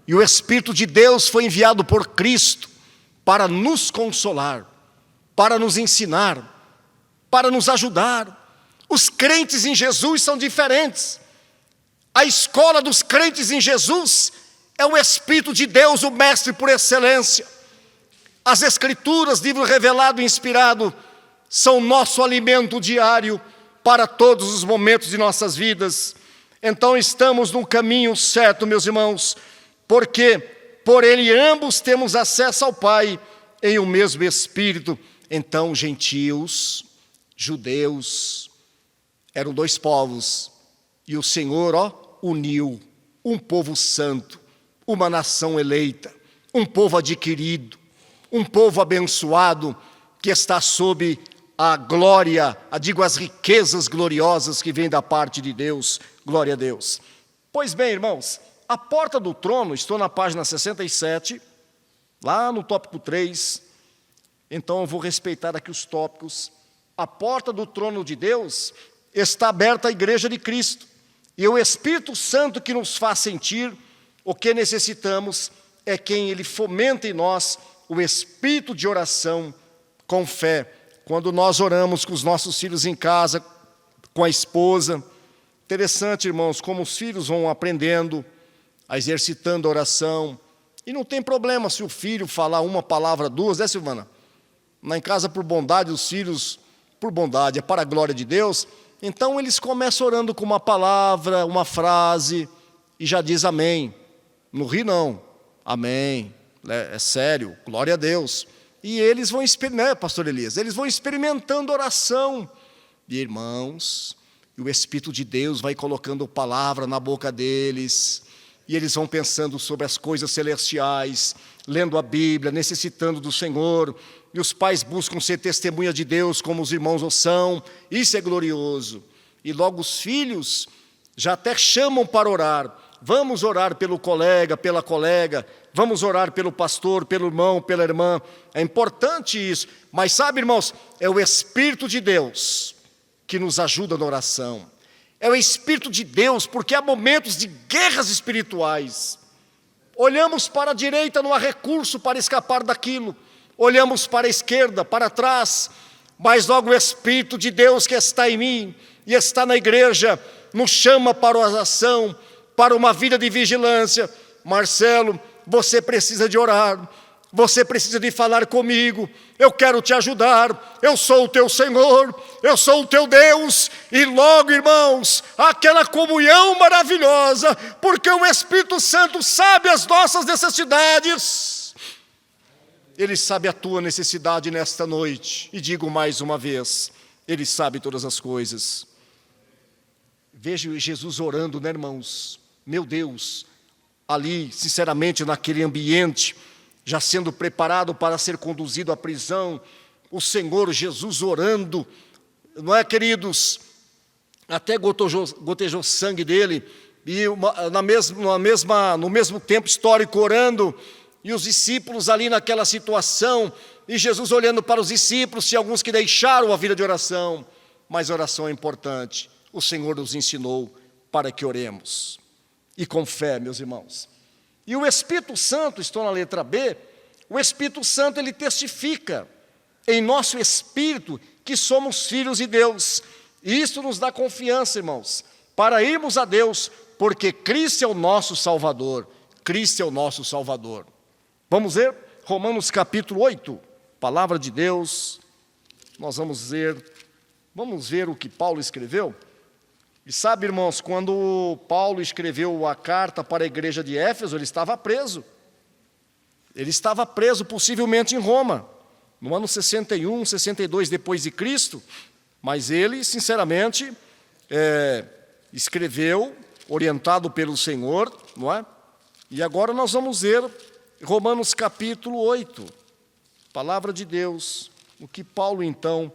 e o Espírito de Deus foi enviado por Cristo para nos consolar, para nos ensinar, para nos ajudar. Os crentes em Jesus são diferentes. A escola dos crentes em Jesus é o Espírito de Deus, o Mestre por excelência. As Escrituras, livro revelado e inspirado, são nosso alimento diário para todos os momentos de nossas vidas. Então estamos no caminho certo, meus irmãos, porque por ele ambos temos acesso ao Pai em um mesmo Espírito. Então, gentios, judeus, eram dois povos, e o Senhor, uniu um povo santo, uma nação eleita, um povo adquirido, um povo abençoado, que está sob a glória, as riquezas gloriosas que vêm da parte de Deus. Glória a Deus. Pois bem, irmãos, a porta do trono, estou na página 67, lá no tópico 3, então eu vou respeitar aqui os tópicos. A porta do trono de Deus está aberta à igreja de Cristo, e o Espírito Santo que nos faz sentir o que necessitamos é quem ele fomenta em nós o espírito de oração com fé. Quando nós oramos com os nossos filhos em casa, com a esposa, interessante, irmãos, como os filhos vão aprendendo, a exercitando a oração, e não tem problema se o filho falar uma palavra, duas, né, Silvana? Lá em casa, por bondade, os filhos, por bondade, é para a glória de Deus, então eles começam orando com uma palavra, uma frase, e já diz amém. Não ri não, amém, é sério, glória a Deus. E eles vão, né, pastor Elias? Eles vão experimentando oração. E, irmãos, o Espírito de Deus vai colocando palavra na boca deles, e eles vão pensando sobre as coisas celestiais, lendo a Bíblia, necessitando do Senhor, e os pais buscam ser testemunha de Deus como os irmãos o são, isso é glorioso. E logo os filhos já até chamam para orar. Vamos orar pelo colega, pela colega, vamos orar pelo pastor, pelo irmão, pela irmã. É importante isso. Mas sabe, irmãos, é o Espírito de Deus que nos ajuda na oração. É o Espírito de Deus, porque há momentos de guerras espirituais. Olhamos para a direita, não há recurso para escapar daquilo. Olhamos para a esquerda, para trás. Mas logo o Espírito de Deus que está em mim e está na igreja, nos chama para a oração, para uma vida de vigilância. Marcelo, você precisa de orar, você precisa de falar comigo, eu quero te ajudar, eu sou o teu Senhor, eu sou o teu Deus. E logo, irmãos, aquela comunhão maravilhosa, porque o Espírito Santo sabe as nossas necessidades. Ele sabe a tua necessidade nesta noite, e digo mais uma vez, Ele sabe todas as coisas. Veja Jesus orando, né, irmãos? Meu Deus, ali, sinceramente, naquele ambiente, já sendo preparado para ser conduzido à prisão, o Senhor Jesus orando, não é, queridos? Até gotejou sangue dele, e no mesmo tempo histórico orando, e os discípulos ali naquela situação, e Jesus olhando para os discípulos, e alguns que deixaram a vida de oração, mas oração é importante. O Senhor nos ensinou para que oremos, e com fé, meus irmãos. E o Espírito Santo, estou na letra B, o Espírito Santo, ele testifica em nosso espírito que somos filhos de Deus. E isso nos dá confiança, irmãos, para irmos a Deus, porque Cristo é o nosso Salvador. Cristo é o nosso Salvador. Vamos ver Romanos capítulo 8, palavra de Deus. Nós vamos ver o que Paulo escreveu. E sabe, irmãos, quando Paulo escreveu a carta para a igreja de Éfeso, ele estava preso. Ele estava preso possivelmente em Roma, no ano 61, 62 depois de Cristo, mas ele, sinceramente, escreveu, orientado pelo Senhor, não é? E agora nós vamos ver Romanos capítulo 8, palavra de Deus, o que Paulo então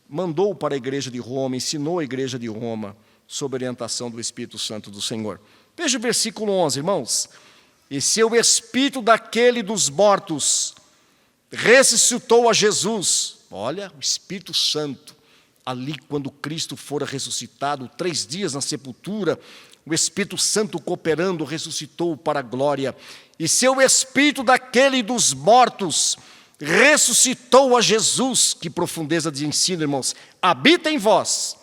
mandou para a igreja de Roma, ensinou a igreja de Roma, sob orientação do Espírito Santo do Senhor. Veja o versículo 11, irmãos. E se o Espírito daquele dos mortos ressuscitou a Jesus, olha, o Espírito Santo, ali quando Cristo fora ressuscitado, 3 dias na sepultura, o Espírito Santo cooperando, ressuscitou para a glória. E se o Espírito daquele dos mortos ressuscitou a Jesus, que profundeza de ensino, irmãos, habita em vós.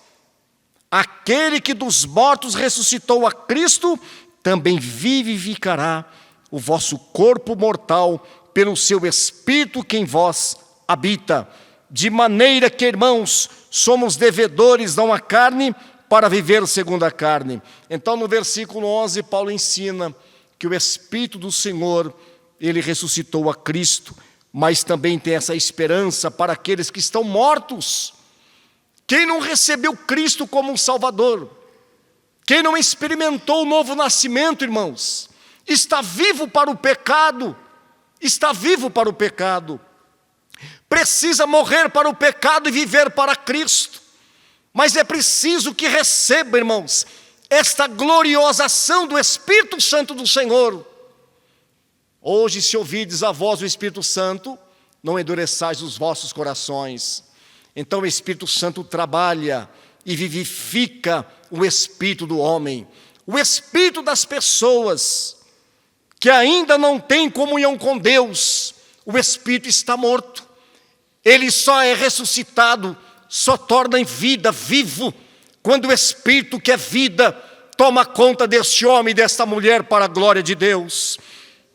Aquele que dos mortos ressuscitou a Cristo, também vivificará o vosso corpo mortal pelo seu Espírito que em vós habita. De maneira que, irmãos, somos devedores não à carne, para viver segundo a carne. Então, no versículo 11, Paulo ensina que o Espírito do Senhor, ele ressuscitou a Cristo, mas também tem essa esperança para aqueles que estão mortos. Quem não recebeu Cristo como um Salvador, quem não experimentou o novo nascimento, irmãos, está vivo para o pecado, precisa morrer para o pecado e viver para Cristo, mas é preciso que receba, irmãos, esta gloriosa ação do Espírito Santo do Senhor. Hoje, se ouvides a voz do Espírito Santo, não endureçais os vossos corações. Então o Espírito Santo trabalha e vivifica o espírito do homem, o espírito das pessoas que ainda não têm comunhão com Deus. O espírito está morto, ele só é ressuscitado, só torna em vida, vivo, quando o Espírito que é vida toma conta deste homem e desta mulher para a glória de Deus.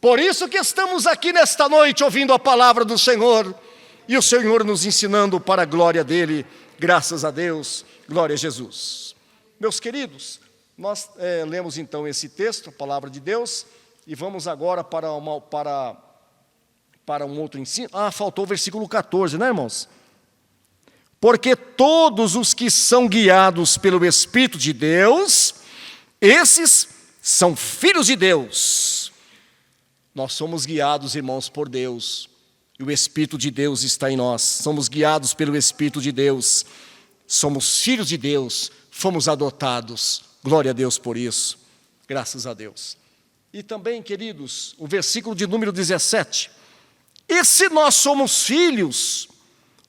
Por isso que estamos aqui nesta noite ouvindo a palavra do Senhor, e o Senhor nos ensinando para a glória dEle, graças a Deus, glória a Jesus. Meus queridos, nós lemos então esse texto, a palavra de Deus, e vamos agora para um outro ensino. Faltou o versículo 14, né, irmãos? Porque todos os que são guiados pelo Espírito de Deus, esses são filhos de Deus. Nós somos guiados, irmãos, por Deus. e o Espírito de Deus está em nós. Somos guiados pelo Espírito de Deus. Somos filhos de Deus, fomos adotados. Glória a Deus por isso. Graças a Deus. E também, queridos, o versículo de número 17. E se nós somos filhos,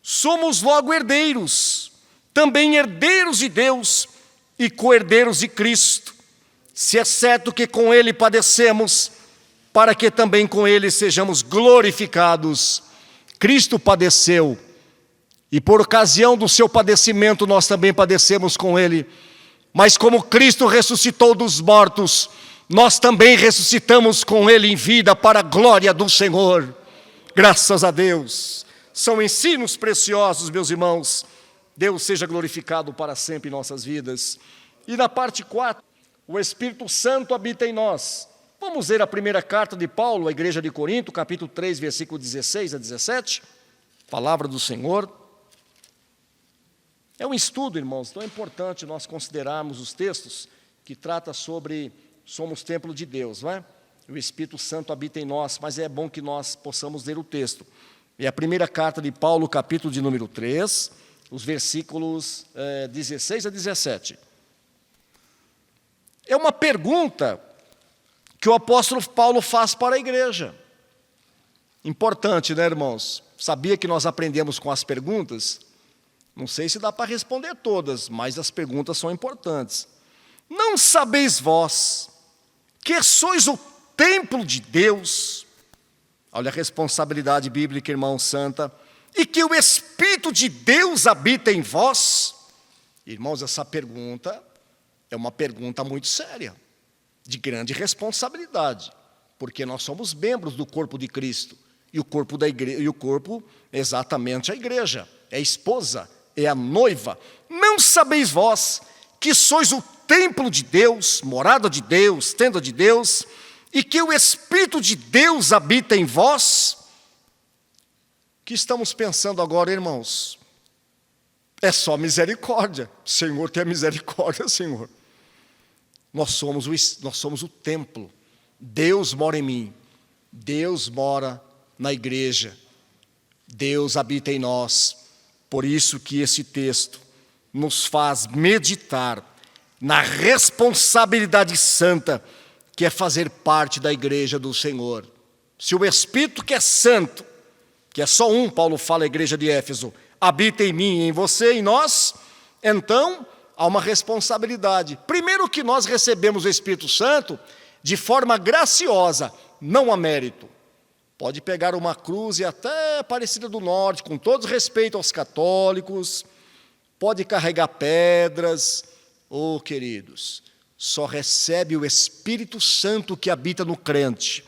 somos logo herdeiros, também herdeiros de Deus e co-herdeiros de Cristo, se é certo que com Ele padecemos, para que também com Ele sejamos glorificados. Cristo padeceu, e por ocasião do seu padecimento nós também padecemos com Ele, mas como Cristo ressuscitou dos mortos, nós também ressuscitamos com Ele em vida para a glória do Senhor. Graças a Deus. São ensinos preciosos, meus irmãos. Deus seja glorificado para sempre em nossas vidas. E na parte 4, o Espírito Santo habita em nós. Vamos ler a primeira carta de Paulo à igreja de Corinto, capítulo 3, versículo 16 a 17. Palavra do Senhor. É um estudo, irmãos, então é importante nós considerarmos os textos que tratam sobre somos templo de Deus, não é? O Espírito Santo habita em nós, mas é bom que nós possamos ler o texto. É a primeira carta de Paulo, capítulo de número 3, os versículos 16 a 17. É uma pergunta que o apóstolo Paulo faz para a igreja. Importante, né, irmãos? Sabia que nós aprendemos com as perguntas? Não sei se dá para responder todas, mas as perguntas são importantes. Não sabeis vós que sois o templo de Deus? Olha a responsabilidade bíblica, irmão santa. E que o Espírito de Deus habita em vós? Irmãos, essa pergunta é uma pergunta muito séria, de grande responsabilidade, porque nós somos membros do corpo de Cristo, e o corpo da igreja, e o corpo é exatamente a igreja, é a esposa, é a noiva. Não sabeis vós que sois o templo de Deus, morada de Deus, tenda de Deus, e que o Espírito de Deus habita em vós? O que estamos pensando agora, irmãos? É só misericórdia. Senhor, tenha misericórdia, Senhor. Nós somos o templo. Deus mora em mim. Deus mora na igreja. Deus habita em nós. Por isso que esse texto nos faz meditar na responsabilidade santa que é fazer parte da igreja do Senhor. Se o Espírito que é santo, que é só um, Paulo fala à igreja de Éfeso, habita em mim, em você, em nós, então há uma responsabilidade. Primeiro que nós recebemos o Espírito Santo de forma graciosa, não a mérito. Pode pegar uma cruz e até Aparecida do Norte, com todo respeito aos católicos, pode carregar pedras. Oh, queridos, só recebe o Espírito Santo que habita no crente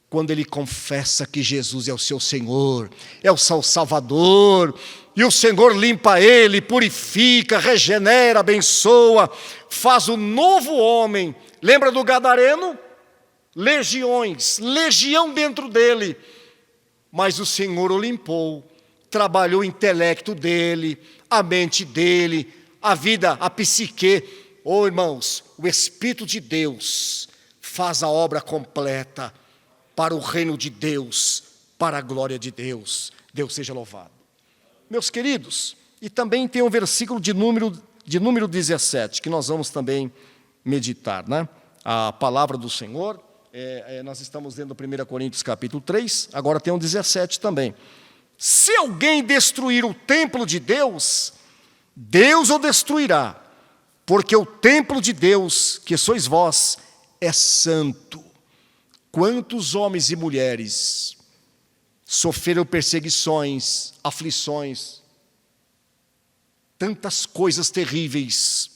quando ele confessa que Jesus é o seu Senhor, é o seu Salvador, e o Senhor limpa ele, purifica, regenera, abençoa, faz o novo homem. Lembra do gadareno? Legião dentro dele, mas o Senhor o limpou, trabalhou o intelecto dele, a mente dele, a vida, a psique. Oh, irmãos, o Espírito de Deus faz a obra completa para o reino de Deus, para a glória de Deus. Deus seja louvado. Meus queridos, e também tem um versículo de número 17, que nós vamos também meditar, né? A palavra do Senhor, nós estamos lendo 1 Coríntios capítulo 3, agora tem um 17 também. Se alguém destruir o templo de Deus, Deus o destruirá, porque o templo de Deus, que sois vós, é santo. Quantos homens e mulheres sofreram perseguições, aflições, tantas coisas terríveis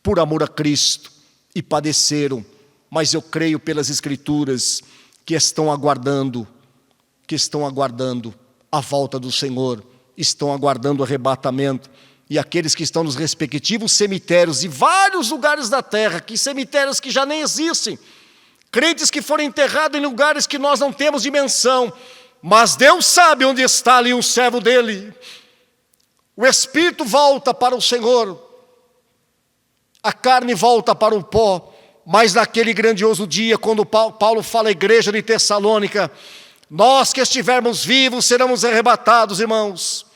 por amor a Cristo e padeceram, mas eu creio pelas Escrituras que estão aguardando a volta do Senhor, estão aguardando o arrebatamento. E aqueles que estão nos respectivos cemitérios de vários lugares da terra, que cemitérios que já nem existem, crentes que foram enterrados em lugares que nós não temos dimensão, mas Deus sabe onde está ali um servo dele. O espírito volta para o Senhor, a carne volta para o pó, mas naquele grandioso dia, quando Paulo fala à igreja de Tessalônica, Nós que estivermos vivos seremos arrebatados, irmãos.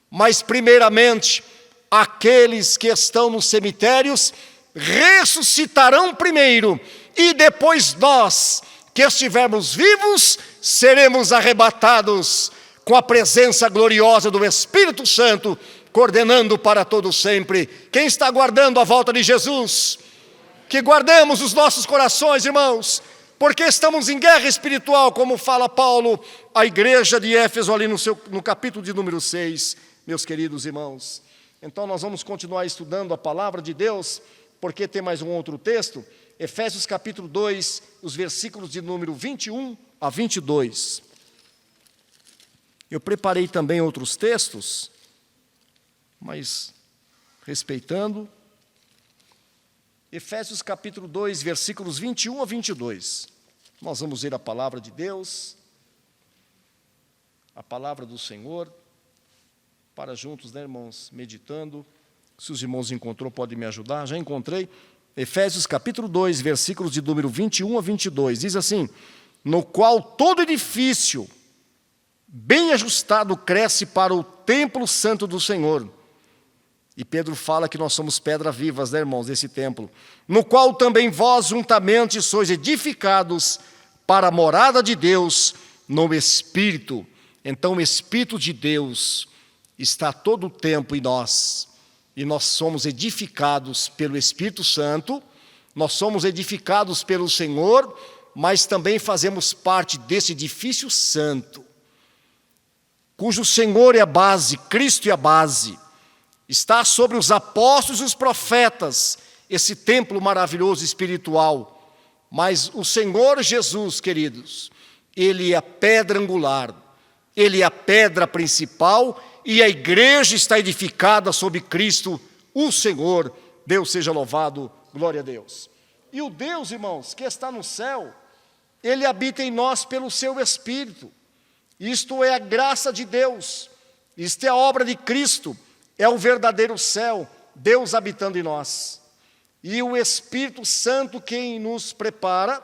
Mas primeiramente, aqueles que estão nos cemitérios ressuscitarão primeiro, e depois nós, que estivermos vivos, seremos arrebatados com a presença gloriosa do Espírito Santo, coordenando para todo sempre. Quem está aguardando a volta de Jesus? Que guardemos os nossos corações, irmãos, porque estamos em guerra espiritual, como fala Paulo à igreja de Éfeso, ali no capítulo de número 6, meus queridos irmãos. Então nós vamos continuar estudando a palavra de Deus, porque tem mais um outro texto, Efésios capítulo 2, os versículos de número 21 a 22. Eu preparei também outros textos, mas respeitando. Efésios capítulo 2, versículos 21 a 22. Nós vamos ler a palavra de Deus, a palavra do Senhor, para juntos, né, irmãos, meditando. Se os irmãos encontrou, podem me ajudar. Já encontrei. Efésios capítulo 2, versículos de número 21 a 22. Diz assim: no qual todo edifício bem ajustado cresce para o templo santo do Senhor. E Pedro fala que nós somos pedras vivas, né, irmãos, desse templo. No qual também vós juntamente sois edificados para a morada de Deus no Espírito. Então o Espírito de Deus está todo o tempo em nós. E nós somos edificados pelo Espírito Santo, nós somos edificados pelo Senhor, mas também fazemos parte desse edifício santo, cujo Senhor é a base, Cristo é a base. Está sobre os apóstolos e os profetas, esse templo maravilhoso espiritual. Mas o Senhor Jesus, queridos, Ele é a pedra angular, Ele é a pedra principal, e a igreja está edificada sobre Cristo, o Senhor. Deus seja louvado, glória a Deus. E o Deus, irmãos, que está no céu, Ele habita em nós pelo seu Espírito. Isto é a graça de Deus, isto é a obra de Cristo, é o verdadeiro céu, Deus habitando em nós. E o Espírito Santo quem nos prepara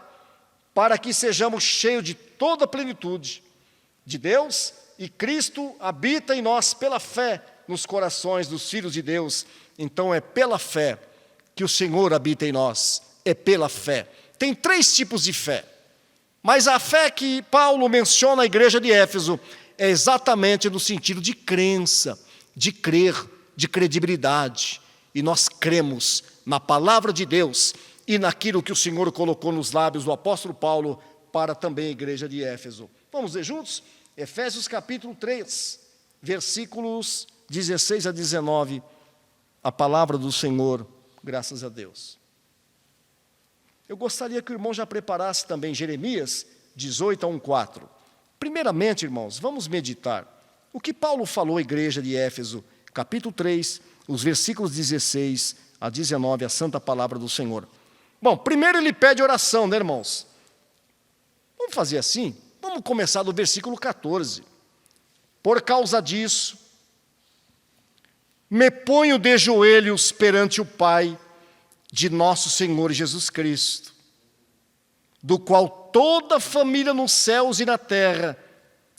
para que sejamos cheios de toda a plenitude de Deus, e Cristo habita em nós pela fé nos corações dos filhos de Deus. Então é pela fé que o Senhor habita em nós, é pela fé. Tem 3 tipos de fé, mas a fé que Paulo menciona à igreja de Éfeso é exatamente no sentido de crença, de crer, de credibilidade. E nós cremos na palavra de Deus e naquilo que o Senhor colocou nos lábios do apóstolo Paulo para também a igreja de Éfeso. Vamos ler juntos? Efésios capítulo 3, versículos 16 a 19, a palavra do Senhor, graças a Deus. Eu gostaria que o irmão já preparasse também Jeremias 18 a 1:4. Primeiramente, irmãos, vamos meditar o que Paulo falou à igreja de Éfeso, capítulo 3, os versículos 16 a 19, a santa palavra do Senhor. Bom, primeiro ele pede oração, né, irmãos? Vamos fazer assim? Vamos começar do versículo 14. Por causa disso, me ponho de joelhos perante o Pai de nosso Senhor Jesus Cristo, do qual toda a família nos céus e na terra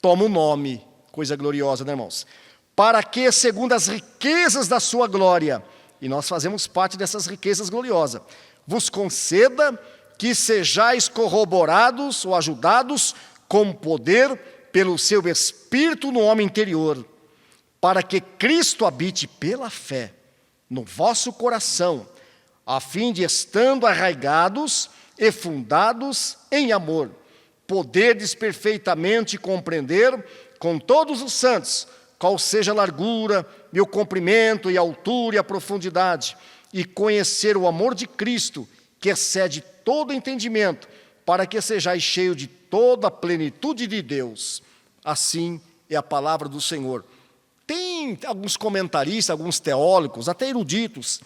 toma o nome. Coisa gloriosa, né, irmãos? Para que, segundo as riquezas da sua glória, e nós fazemos parte dessas riquezas gloriosas, vos conceda que sejais corroborados ou ajudados com poder pelo seu Espírito no homem interior, para que Cristo habite pela fé no vosso coração, a fim de, estando arraigados e fundados em amor, poderdes perfeitamente compreender com todos os santos qual seja a largura, e o comprimento, e a altura, e a profundidade, e conhecer o amor de Cristo, que excede todo entendimento, para que sejais cheios de toda a plenitude de Deus. Assim é a palavra do Senhor. Tem alguns comentaristas, alguns teólogos, até eruditos,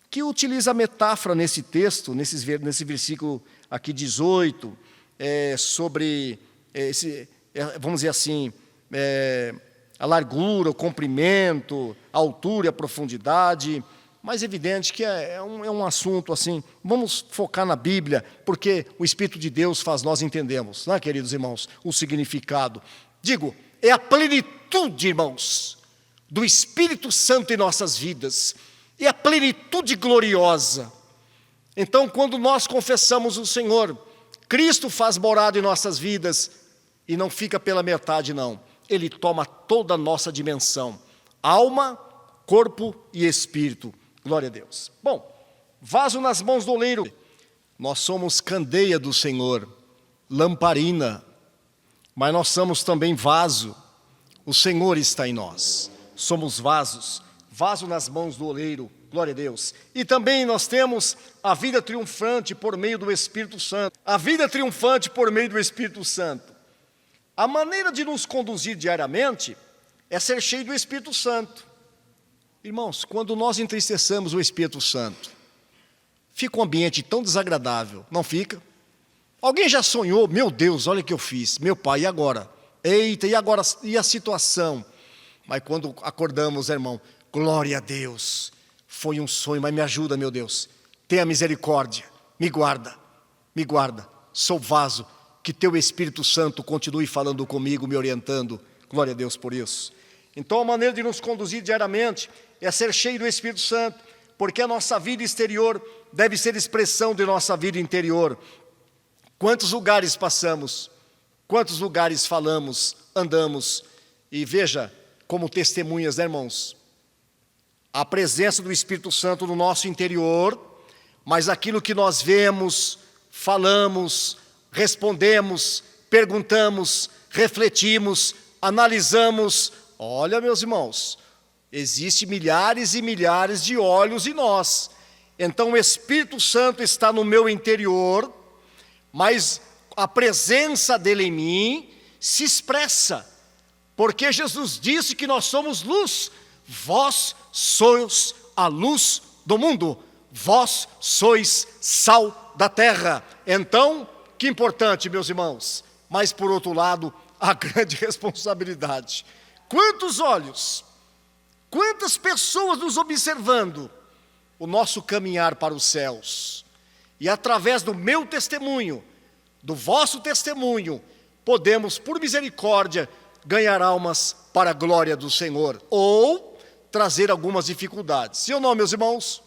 que utilizam a metáfora nesse texto, nesse versículo aqui 18, sobre, vamos dizer assim, a largura, o comprimento, a altura e a profundidade, mas é evidente que é um assunto assim, vamos focar na Bíblia, porque o Espírito de Deus faz nós entendermos, não é, queridos irmãos, o significado. Digo, é a plenitude, irmãos, do Espírito Santo em nossas vidas, é a plenitude gloriosa. Então, quando nós confessamos o Senhor, Cristo faz morada em nossas vidas, e não fica pela metade, não. Ele toma toda a nossa dimensão, alma, corpo e espírito. Glória a Deus. Bom, vaso nas mãos do oleiro. Nós somos candeia do Senhor, lamparina, mas nós somos também vaso. O Senhor está em nós. Somos vasos, vaso nas mãos do oleiro. Glória a Deus. E também nós temos a vida triunfante por meio do Espírito Santo. A vida triunfante por meio do Espírito Santo. A maneira de nos conduzir diariamente é ser cheio do Espírito Santo. Irmãos, quando nós entristecemos o Espírito Santo, fica um ambiente tão desagradável, não fica? Alguém já sonhou, meu Deus, olha o que eu fiz, meu pai, e agora? Eita, e agora? E a situação? Mas quando acordamos, irmão, glória a Deus, foi um sonho, mas me ajuda, meu Deus, tenha misericórdia, me guarda, sou vaso, que teu Espírito Santo continue falando comigo, me orientando, glória a Deus por isso. Então a maneira de nos conduzir diariamente é ser cheio do Espírito Santo, porque a nossa vida exterior deve ser expressão de nossa vida interior. Quantos lugares passamos, quantos lugares falamos, andamos, e veja como testemunhas, né, irmãos? A presença do Espírito Santo no nosso interior, mas aquilo que nós vemos, falamos, respondemos, perguntamos, refletimos, analisamos. Olha, meus irmãos, existem milhares e milhares de olhos em nós. Então o Espírito Santo está no meu interior, mas a presença dele em mim se expressa. Porque Jesus disse que nós somos luz. Vós sois a luz do mundo. Vós sois sal da terra. Então, que importante, meus irmãos. Mas, por outro lado, a grande responsabilidade. Quantos olhos, quantas pessoas nos observando o nosso caminhar para os céus. E através do meu testemunho, do vosso testemunho, podemos, por misericórdia, ganhar almas para a glória do Senhor. Ou trazer algumas dificuldades. Sim ou não, meus irmãos?